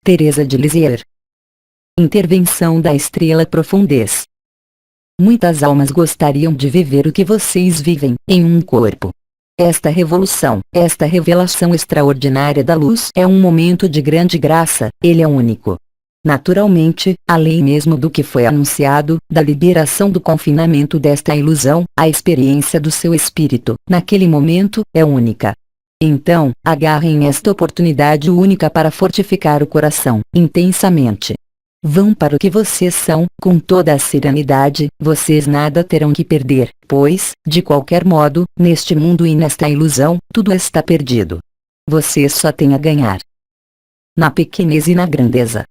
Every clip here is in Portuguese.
Teresa de Lisieux. Intervenção da estrela profundez. Muitas almas gostariam de viver o que vocês vivem, em um corpo. Esta revolução, esta revelação extraordinária da luz é um momento de grande graça, ele é único. Naturalmente, além mesmo do que foi anunciado, da liberação do confinamento desta ilusão, a experiência do seu espírito, naquele momento, é única. Então, agarrem esta oportunidade única para fortificar o coração, intensamente. Vão para o que vocês são, com toda a serenidade, vocês nada terão que perder, pois, de qualquer modo, neste mundo e nesta ilusão, tudo está perdido. Vocês só têm a ganhar. Na pequenez e na grandeza.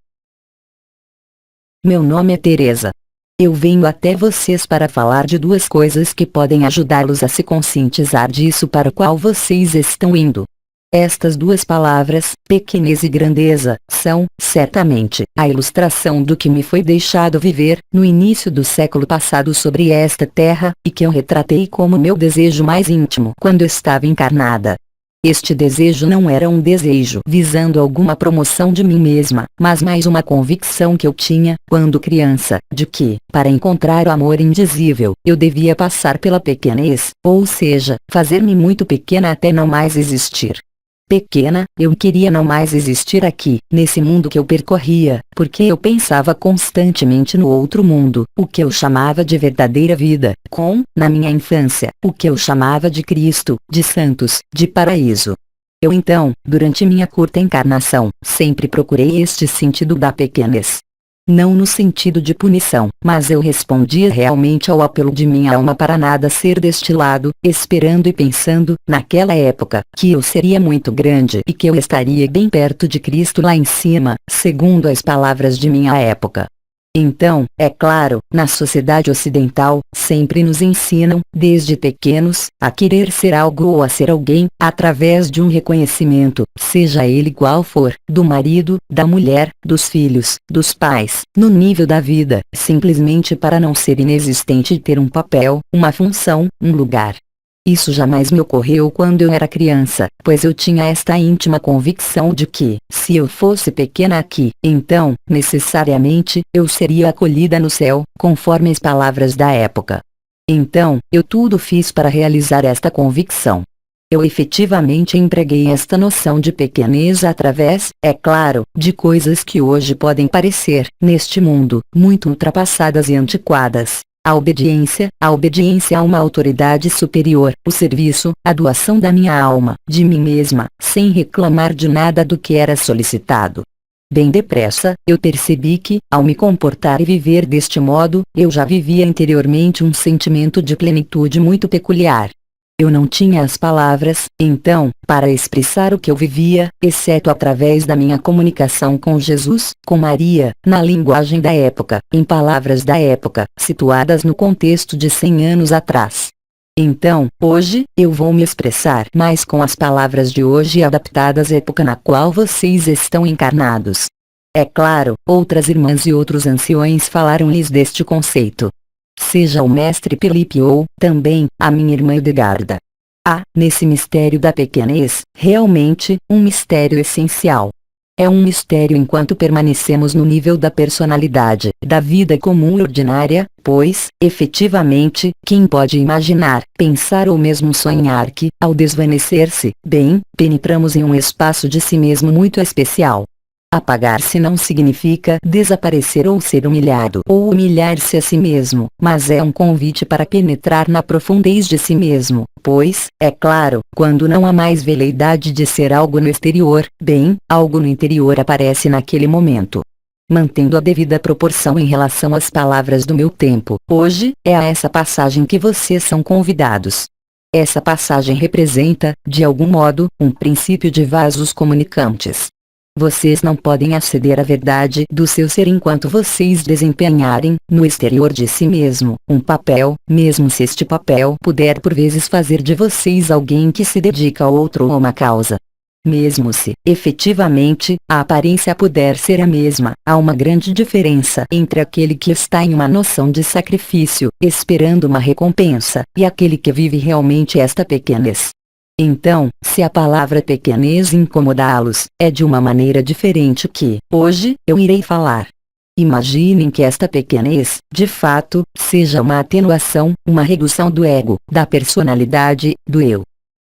Meu nome é Teresa. Eu venho até vocês para falar de duas coisas que podem ajudá-los a se conscientizar disso para o qual vocês estão indo. Estas duas palavras, pequenez e grandeza, são, certamente, a ilustração do que me foi deixado viver, no início do século passado sobre esta terra, e que eu retratei como meu desejo mais íntimo quando estava encarnada. Este desejo não era um desejo visando alguma promoção de mim mesma, mas mais uma convicção que eu tinha, quando criança, de que, para encontrar o amor indizível, eu devia passar pela pequenez, ou seja, fazer-me muito pequena até não mais existir. Pequena, eu queria não mais existir aqui, nesse mundo que eu percorria, porque eu pensava constantemente no outro mundo, o que eu chamava de verdadeira vida, na minha infância, o que eu chamava de Cristo, de santos, de paraíso. Eu então, durante minha curta encarnação, sempre procurei este sentido da pequenez. Não no sentido de punição, mas eu respondia realmente ao apelo de minha alma para nada ser deste lado, esperando e pensando, naquela época, que eu seria muito grande e que eu estaria bem perto de Cristo lá em cima, segundo as palavras de minha época. Então, é claro, na sociedade ocidental, sempre nos ensinam, desde pequenos, a querer ser algo ou a ser alguém, através de um reconhecimento, seja ele qual for, do marido, da mulher, dos filhos, dos pais, no nível da vida, simplesmente para não ser inexistente e ter um papel, uma função, um lugar. Isso jamais me ocorreu quando eu era criança, pois eu tinha esta íntima convicção de que, se eu fosse pequena aqui, então, necessariamente, eu seria acolhida no céu, conforme as palavras da época. Então, eu tudo fiz para realizar esta convicção. Eu efetivamente empreguei esta noção de pequenez através, é claro, de coisas que hoje podem parecer, neste mundo, muito ultrapassadas e antiquadas. A obediência a uma autoridade superior, o serviço, a doação da minha alma, de mim mesma, sem reclamar de nada do que era solicitado. Bem depressa, eu percebi que, ao me comportar e viver deste modo, eu já vivia interiormente um sentimento de plenitude muito peculiar. Eu não tinha as palavras, então, para expressar o que eu vivia, exceto através da minha comunicação com Jesus, com Maria, na linguagem da época, em palavras da época, situadas no contexto de 100 anos atrás. Então, hoje, eu vou me expressar mais com as palavras de hoje adaptadas à época na qual vocês estão encarnados. É claro, outras irmãs e outros anciões falaram-lhes deste conceito. Seja o mestre Felipe ou, também, a minha irmã Edgarda. Há, nesse mistério da pequenez, realmente, um mistério essencial. É um mistério enquanto permanecemos no nível da personalidade, da vida comum e ordinária, pois, efetivamente, quem pode imaginar, pensar ou mesmo sonhar que, ao desvanecer-se, penetramos em um espaço de si mesmo muito especial. Apagar-se não significa desaparecer ou ser humilhado ou humilhar-se a si mesmo, mas é um convite para penetrar na profundez de si mesmo, pois, é claro, quando não há mais veleidade de ser algo no exterior, algo no interior aparece naquele momento. Mantendo a devida proporção em relação às palavras do meu tempo, hoje, é a essa passagem que vocês são convidados. Essa passagem representa, de algum modo, um princípio de vasos comunicantes. Vocês não podem aceder à verdade do seu ser enquanto vocês desempenharem, no exterior de si mesmo, um papel, mesmo se este papel puder por vezes fazer de vocês alguém que se dedica a outro ou a uma causa. Mesmo se, efetivamente, a aparência puder ser a mesma, há uma grande diferença entre aquele que está em uma noção de sacrifício, esperando uma recompensa, e aquele que vive realmente esta pequenez. Então, se a palavra pequenez incomodá-los, é de uma maneira diferente que, hoje, eu irei falar. Imaginem que esta pequenez, de fato, seja uma atenuação, uma redução do ego, da personalidade, do eu.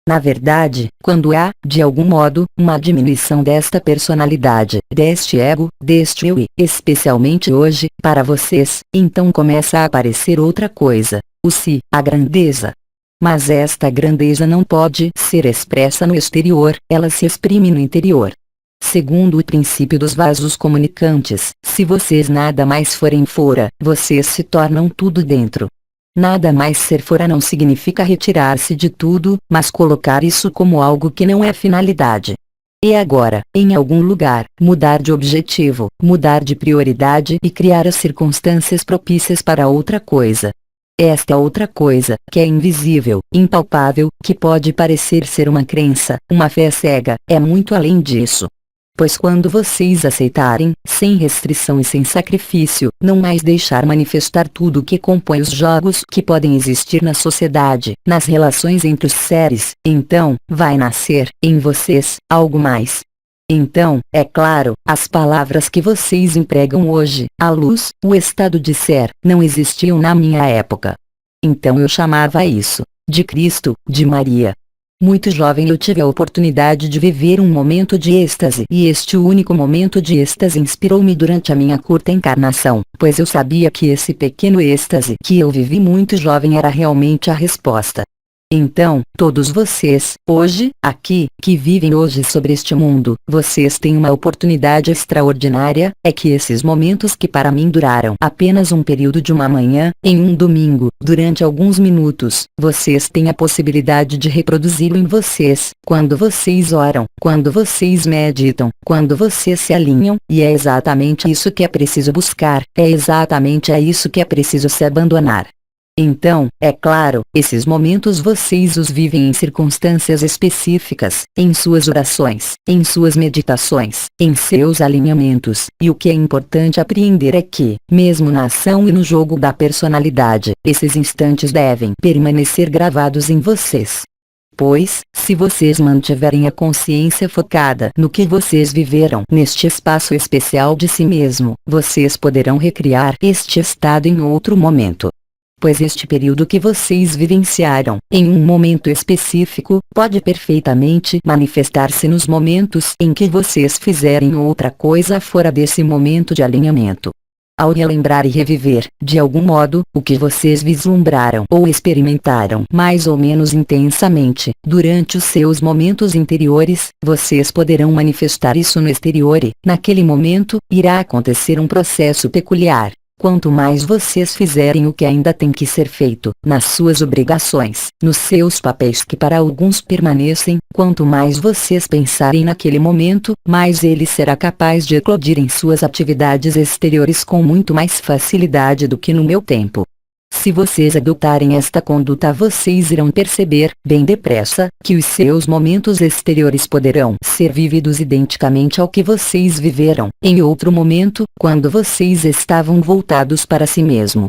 Na verdade, quando há, de algum modo, uma diminuição desta personalidade, deste ego, deste eu e, especialmente hoje, para vocês, então começa a aparecer outra coisa, o si, a grandeza. Mas esta grandeza não pode ser expressa no exterior, ela se exprime no interior. Segundo o princípio dos vasos comunicantes, se vocês nada mais forem fora, vocês se tornam tudo dentro. Nada mais ser fora não significa retirar-se de tudo, mas colocar isso como algo que não é finalidade. E agora, em algum lugar, mudar de objetivo, mudar de prioridade e criar as circunstâncias propícias para outra coisa. Esta outra coisa, que é invisível, impalpável, que pode parecer ser uma crença, uma fé cega, é muito além disso. Pois quando vocês aceitarem, sem restrição e sem sacrifício, não mais deixar manifestar tudo o que compõe os jogos que podem existir na sociedade, nas relações entre os seres, então, vai nascer, em vocês, algo mais. Então, é claro, as palavras que vocês empregam hoje, a luz, o estado de ser, não existiam na minha época. Então eu chamava isso, de Cristo, de Maria. Muito jovem eu tive a oportunidade de viver um momento de êxtase e este único momento de êxtase inspirou-me durante a minha curta encarnação, pois eu sabia que esse pequeno êxtase que eu vivi muito jovem era realmente a resposta. Então, todos vocês, hoje, aqui, que vivem hoje sobre este mundo, vocês têm uma oportunidade extraordinária, é que esses momentos que para mim duraram apenas um período de uma manhã, em um domingo, durante alguns minutos, vocês têm a possibilidade de reproduzi-lo em vocês, quando vocês oram, quando vocês meditam, quando vocês se alinham, e é exatamente isso que é preciso buscar, é exatamente isso que é preciso se abandonar. Então, é claro, esses momentos vocês os vivem em circunstâncias específicas, em suas orações, em suas meditações, em seus alinhamentos, e o que é importante apreender é que, mesmo na ação e no jogo da personalidade, esses instantes devem permanecer gravados em vocês. Pois, se vocês mantiverem a consciência focada no que vocês viveram neste espaço especial de si mesmo, vocês poderão recriar este estado em outro momento. Pois este período que vocês vivenciaram, em um momento específico, pode perfeitamente manifestar-se nos momentos em que vocês fizerem outra coisa fora desse momento de alinhamento. Ao relembrar e reviver, de algum modo, o que vocês vislumbraram ou experimentaram mais ou menos intensamente, durante os seus momentos interiores, vocês poderão manifestar isso no exterior e, naquele momento, irá acontecer um processo peculiar. Quanto mais vocês fizerem o que ainda tem que ser feito, nas suas obrigações, nos seus papéis que para alguns permanecem, quanto mais vocês pensarem naquele momento, mais ele será capaz de eclodir em suas atividades exteriores com muito mais facilidade do que no meu tempo. Se vocês adotarem esta conduta, vocês irão perceber, bem depressa, que os seus momentos exteriores poderão ser vividos identicamente ao que vocês viveram, em outro momento, quando vocês estavam voltados para si mesmo.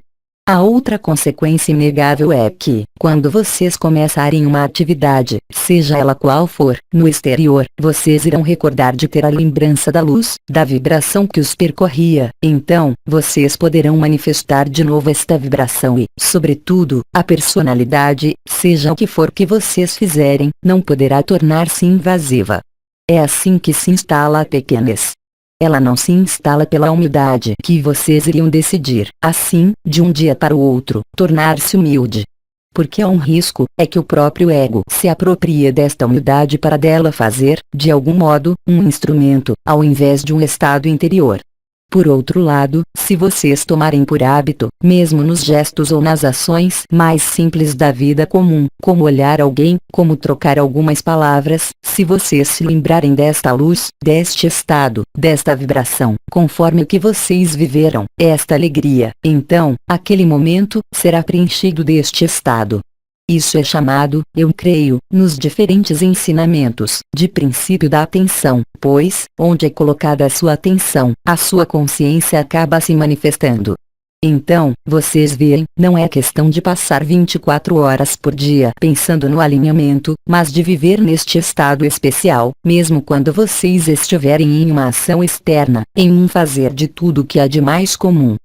A outra consequência inegável é que, quando vocês começarem uma atividade, seja ela qual for, no exterior, vocês irão recordar de ter a lembrança da luz, da vibração que os percorria, então, vocês poderão manifestar de novo esta vibração e, sobretudo, a personalidade, seja o que for que vocês fizerem, não poderá tornar-se invasiva. É assim que se instala a pequenez. Ela não se instala pela humildade que vocês iriam decidir, assim, de um dia para o outro, tornar-se humilde. Porque há um risco, é que o próprio ego se apropria desta humildade para dela fazer, de algum modo, um instrumento, ao invés de um estado interior. Por outro lado, se vocês tomarem por hábito, mesmo nos gestos ou nas ações mais simples da vida comum, como olhar alguém, como trocar algumas palavras, se vocês se lembrarem desta luz, deste estado, desta vibração, conforme o que vocês viveram, esta alegria, então, aquele momento, será preenchido deste estado. Isso é chamado, eu creio, nos diferentes ensinamentos, de princípio da atenção, pois, onde é colocada a sua atenção, a sua consciência acaba se manifestando. Então, vocês veem, não é questão de passar 24 horas por dia pensando no alinhamento, mas de viver neste estado especial, mesmo quando vocês estiverem em uma ação externa, em um fazer de tudo que há de mais comum.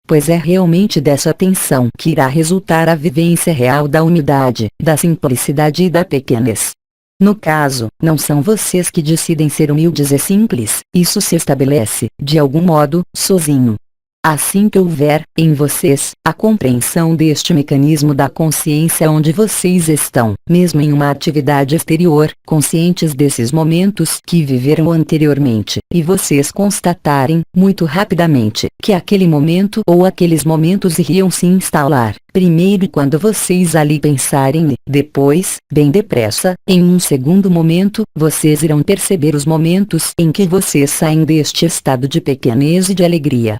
Pois é realmente dessa atenção que irá resultar a vivência real da humildade, da simplicidade e da pequenez. No caso, não são vocês que decidem ser humildes e simples, isso se estabelece, de algum modo, sozinho. Assim que houver, em vocês, a compreensão deste mecanismo da consciência onde vocês estão, mesmo em uma atividade exterior, conscientes desses momentos que viveram anteriormente, e vocês constatarem, muito rapidamente, que aquele momento ou aqueles momentos iriam se instalar, primeiro quando vocês ali pensarem e, depois, bem depressa, em um segundo momento, vocês irão perceber os momentos em que vocês saem deste estado de pequenez e de alegria.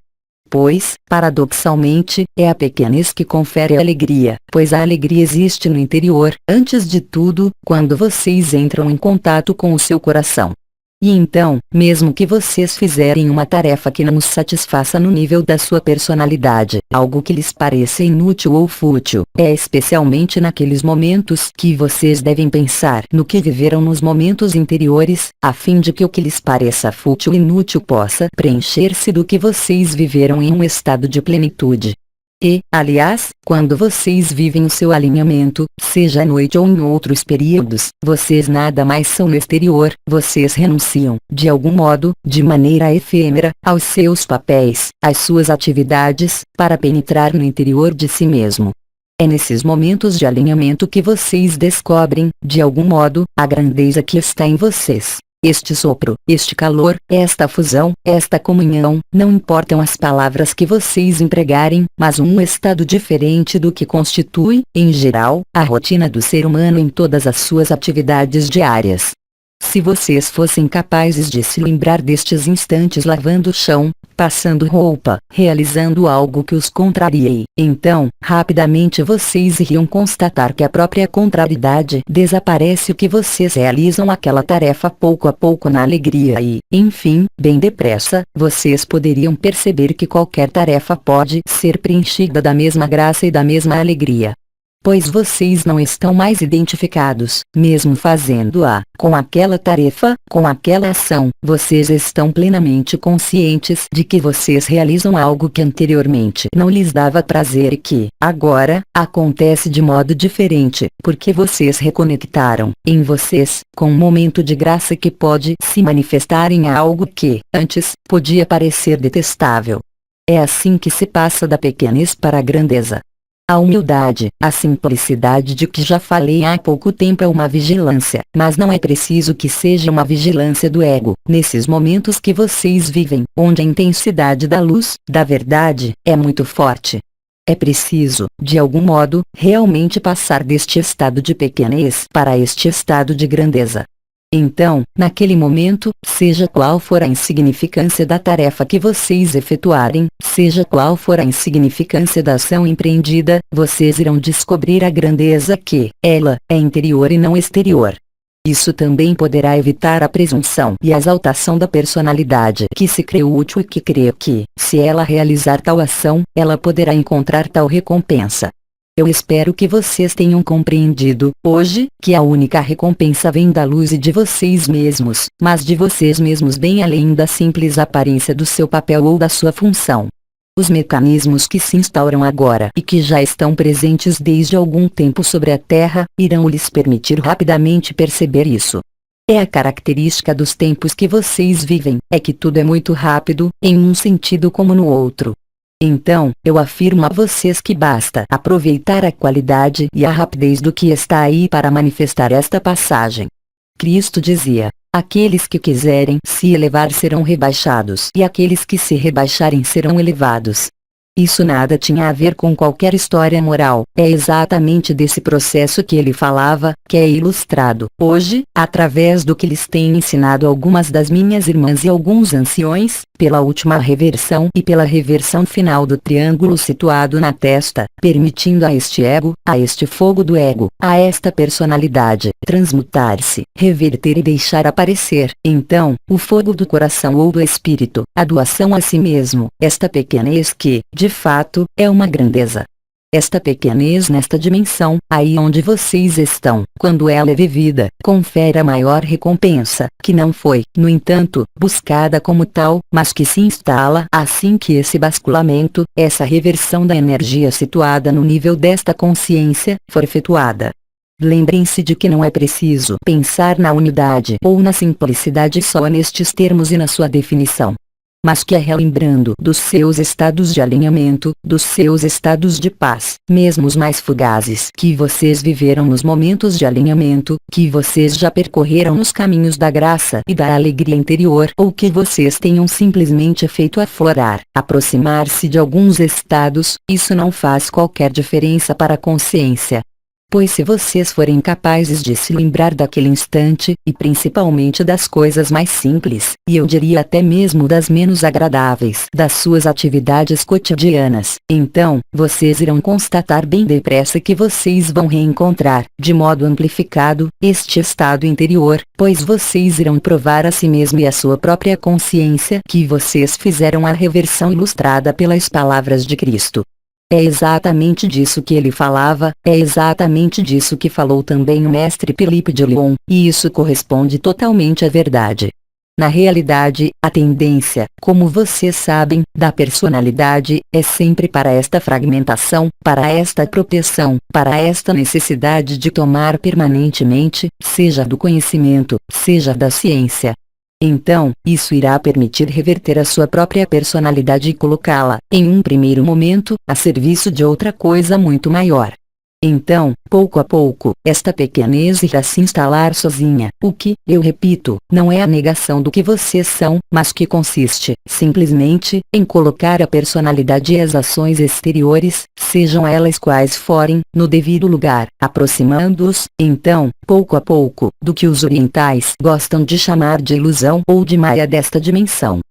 Pois, paradoxalmente, é a pequenez que confere alegria, pois a alegria existe no interior, antes de tudo, quando vocês entram em contato com o seu coração. E então, mesmo que vocês fizerem uma tarefa que não os satisfaça no nível da sua personalidade, algo que lhes pareça inútil ou fútil, é especialmente naqueles momentos que vocês devem pensar no que viveram nos momentos interiores, a fim de que o que lhes pareça fútil e inútil possa preencher-se do que vocês viveram em um estado de plenitude. E, aliás, quando vocês vivem o seu alinhamento, seja à noite ou em outros períodos, vocês nada mais são no exterior, vocês renunciam, de algum modo, de maneira efêmera, aos seus papéis, às suas atividades, para penetrar no interior de si mesmo. É nesses momentos de alinhamento que vocês descobrem, de algum modo, a grandeza que está em vocês. Este sopro, este calor, esta fusão, esta comunhão, não importam as palavras que vocês empregarem, mas um estado diferente do que constitui, em geral, a rotina do ser humano em todas as suas atividades diárias. Se vocês fossem capazes de se lembrar destes instantes lavando o chão, passando roupa, realizando algo que os contrarie, então, rapidamente vocês iriam constatar que a própria contrariedade desaparece, o que vocês realizam aquela tarefa pouco a pouco na alegria e, enfim, bem depressa, vocês poderiam perceber que qualquer tarefa pode ser preenchida da mesma graça e da mesma alegria. Pois vocês não estão mais identificados, mesmo fazendo-a, com aquela tarefa, com aquela ação, vocês estão plenamente conscientes de que vocês realizam algo que anteriormente não lhes dava prazer e que, agora, acontece de modo diferente, porque vocês reconectaram, em vocês, com um momento de graça que pode se manifestar em algo que, antes, podia parecer detestável. É assim que se passa da pequenez para a grandeza. A humildade, a simplicidade de que já falei há pouco tempo é uma vigilância, mas não é preciso que seja uma vigilância do ego, nesses momentos que vocês vivem, onde a intensidade da luz, da verdade, é muito forte. É preciso, de algum modo, realmente passar deste estado de pequenez para este estado de grandeza. Então, naquele momento, seja qual for a insignificância da tarefa que vocês efetuarem, seja qual for a insignificância da ação empreendida, vocês irão descobrir a grandeza que, ela, é interior e não exterior. Isso também poderá evitar a presunção e a exaltação da personalidade que se crê útil e que crê que, se ela realizar tal ação, ela poderá encontrar tal recompensa. Eu espero que vocês tenham compreendido, hoje, que a única recompensa vem da luz e de vocês mesmos, mas de vocês mesmos bem além da simples aparência do seu papel ou da sua função. Os mecanismos que se instauram agora e que já estão presentes desde algum tempo sobre a Terra, irão lhes permitir rapidamente perceber isso. É a característica dos tempos que vocês vivem, é que tudo é muito rápido, em um sentido como no outro. Então, eu afirmo a vocês que basta aproveitar a qualidade e a rapidez do que está aí para manifestar esta passagem. Cristo dizia: aqueles que quiserem se elevar serão rebaixados e aqueles que se rebaixarem serão elevados. Isso nada tinha a ver com qualquer história moral, é exatamente desse processo que ele falava, que é ilustrado, hoje, através do que lhes têm ensinado algumas das minhas irmãs e alguns anciões, pela última reversão e pela reversão final do triângulo situado na testa, permitindo a este ego, a este fogo do ego, a esta personalidade, transmutar-se, reverter e deixar aparecer, então, o fogo do coração ou do espírito, a doação a si mesmo, esta pequenez que, de fato, é uma grandeza. Esta pequenez nesta dimensão, aí onde vocês estão, quando ela é vivida, confere a maior recompensa, que não foi, no entanto, buscada como tal, mas que se instala assim que esse basculamento, essa reversão da energia situada no nível desta consciência, for efetuada. Lembrem-se de que não é preciso pensar na unidade ou na simplicidade só nestes termos e na sua definição, mas que é relembrando dos seus estados de alinhamento, dos seus estados de paz, mesmo os mais fugazes que vocês viveram nos momentos de alinhamento, que vocês já percorreram nos caminhos da graça e da alegria interior, ou que vocês tenham simplesmente feito aflorar, aproximar-se de alguns estados, isso não faz qualquer diferença para a consciência. Pois se vocês forem capazes de se lembrar daquele instante, e principalmente das coisas mais simples, e eu diria até mesmo das menos agradáveis das suas atividades cotidianas, então, vocês irão constatar bem depressa que vocês vão reencontrar, de modo amplificado, este estado interior, pois vocês irão provar a si mesmo e à sua própria consciência que vocês fizeram a reversão ilustrada pelas palavras de Cristo. É exatamente disso que ele falava, é exatamente disso que falou também o mestre Philippe de Lyon, e isso corresponde totalmente à verdade. Na realidade, a tendência, como vocês sabem, da personalidade, é sempre para esta fragmentação, para esta apropriação, para esta necessidade de tomar permanentemente, seja do conhecimento, seja da ciência. Então, isso irá permitir reverter a sua própria personalidade e colocá-la, em um primeiro momento, a serviço de outra coisa muito maior. Então, pouco a pouco, esta pequenez irá se instalar sozinha, o que, eu repito, não é a negação do que vocês são, mas que consiste, simplesmente, em colocar a personalidade e as ações exteriores, sejam elas quais forem, no devido lugar, aproximando-os, então, pouco a pouco, do que os orientais gostam de chamar de ilusão ou de maia desta dimensão.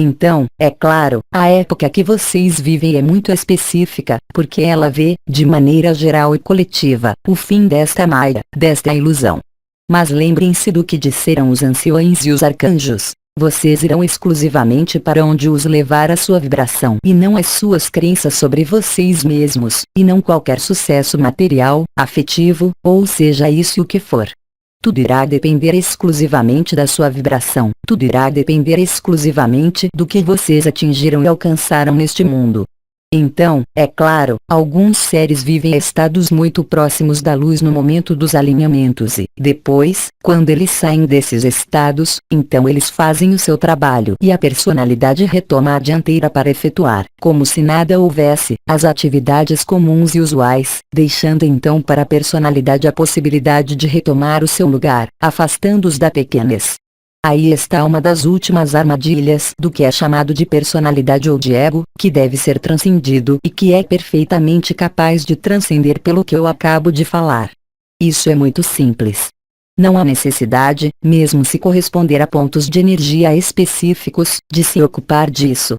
Então, é claro, a época que vocês vivem é muito específica, porque ela vê, de maneira geral e coletiva, o fim desta maia, desta ilusão. Mas lembrem-se do que disseram os anciões e os arcanjos. Vocês irão exclusivamente para onde os levar a sua vibração e não as suas crenças sobre vocês mesmos, e não qualquer sucesso material, afetivo, ou seja isso o que for. Tudo irá depender exclusivamente da sua vibração, tudo irá depender exclusivamente do que vocês atingiram e alcançaram neste mundo. Então, é claro, alguns seres vivem estados muito próximos da luz no momento dos alinhamentos e, depois, quando eles saem desses estados, então eles fazem o seu trabalho e a personalidade retoma a dianteira para efetuar, como se nada houvesse, as atividades comuns e usuais, deixando então para a personalidade a possibilidade de retomar o seu lugar, afastando-os da pequenez. Aí está uma das últimas armadilhas do que é chamado de personalidade ou de ego, que deve ser transcendido e que é perfeitamente capaz de transcender pelo que eu acabo de falar. Isso é muito simples. Não há necessidade, mesmo se corresponder a pontos de energia específicos, de se ocupar disso.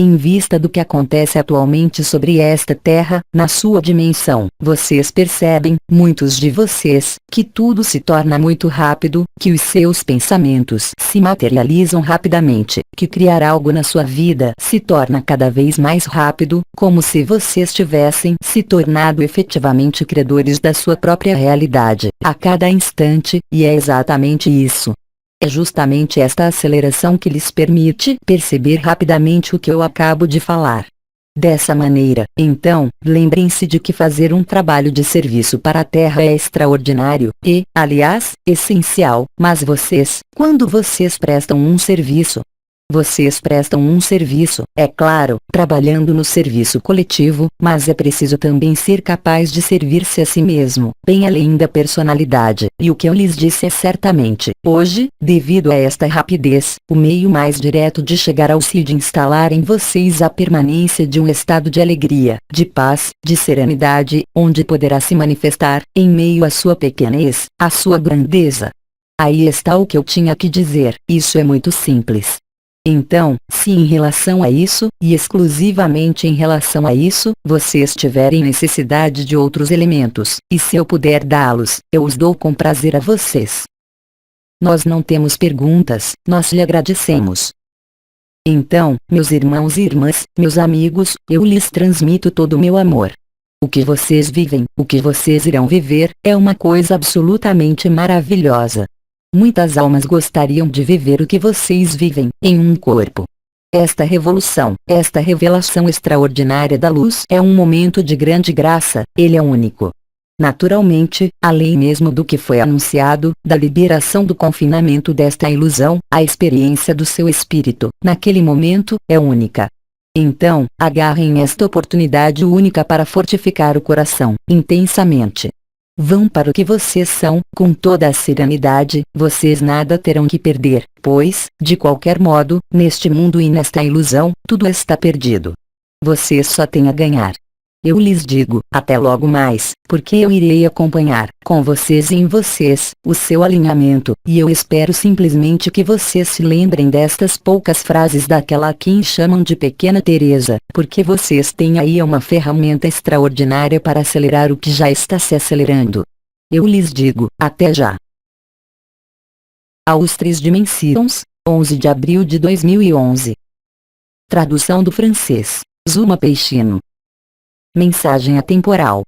Em vista do que acontece atualmente sobre esta Terra, na sua dimensão, vocês percebem, muitos de vocês, que tudo se torna muito rápido, que os seus pensamentos se materializam rapidamente, que criar algo na sua vida se torna cada vez mais rápido, como se vocês tivessem se tornado efetivamente credores da sua própria realidade, a cada instante, e é exatamente isso. É justamente esta aceleração que lhes permite perceber rapidamente o que eu acabo de falar. Dessa maneira, então, lembrem-se de que fazer um trabalho de serviço para a Terra é extraordinário, e, aliás, essencial, mas vocês, quando vocês prestam um serviço, vocês prestam um serviço, é claro, trabalhando no serviço coletivo, mas é preciso também ser capaz de servir-se a si mesmo, bem além da personalidade, e o que eu lhes disse é certamente, hoje, devido a esta rapidez, o meio mais direto de chegar ao si de instalar em vocês a permanência de um estado de alegria, de paz, de serenidade, onde poderá se manifestar, em meio à sua pequenez, à sua grandeza. Aí está o que eu tinha que dizer, isso é muito simples. Então, se em relação a isso, e exclusivamente em relação a isso, vocês tiverem necessidade de outros elementos, e se eu puder dá-los, eu os dou com prazer a vocês. Nós não temos perguntas, nós lhe agradecemos. Então, meus irmãos e irmãs, meus amigos, eu lhes transmito todo o meu amor. O que vocês vivem, o que vocês irão viver, é uma coisa absolutamente maravilhosa. Muitas almas gostariam de viver o que vocês vivem, em um corpo. Esta revolução, esta revelação extraordinária da luz é um momento de grande graça, ele é único. Naturalmente, além mesmo do que foi anunciado, da liberação do confinamento desta ilusão, a experiência do seu espírito, naquele momento, é única. Então, agarrem esta oportunidade única para fortificar o coração, intensamente. Vão para o que vocês são, com toda a serenidade, vocês nada terão que perder, pois, de qualquer modo, neste mundo e nesta ilusão, tudo está perdido. Vocês só têm a ganhar. Eu lhes digo, até logo mais, porque eu irei acompanhar, com vocês e em vocês, o seu alinhamento, e eu espero simplesmente que vocês se lembrem destas poucas frases daquela a quem chamam de Pequena Teresa, porque vocês têm aí uma ferramenta extraordinária para acelerar o que já está se acelerando. Eu lhes digo, até já. Aos 3 Dimensões, 11 de abril de 2011. Tradução do francês, Zuma Peixino. Mensagem atemporal.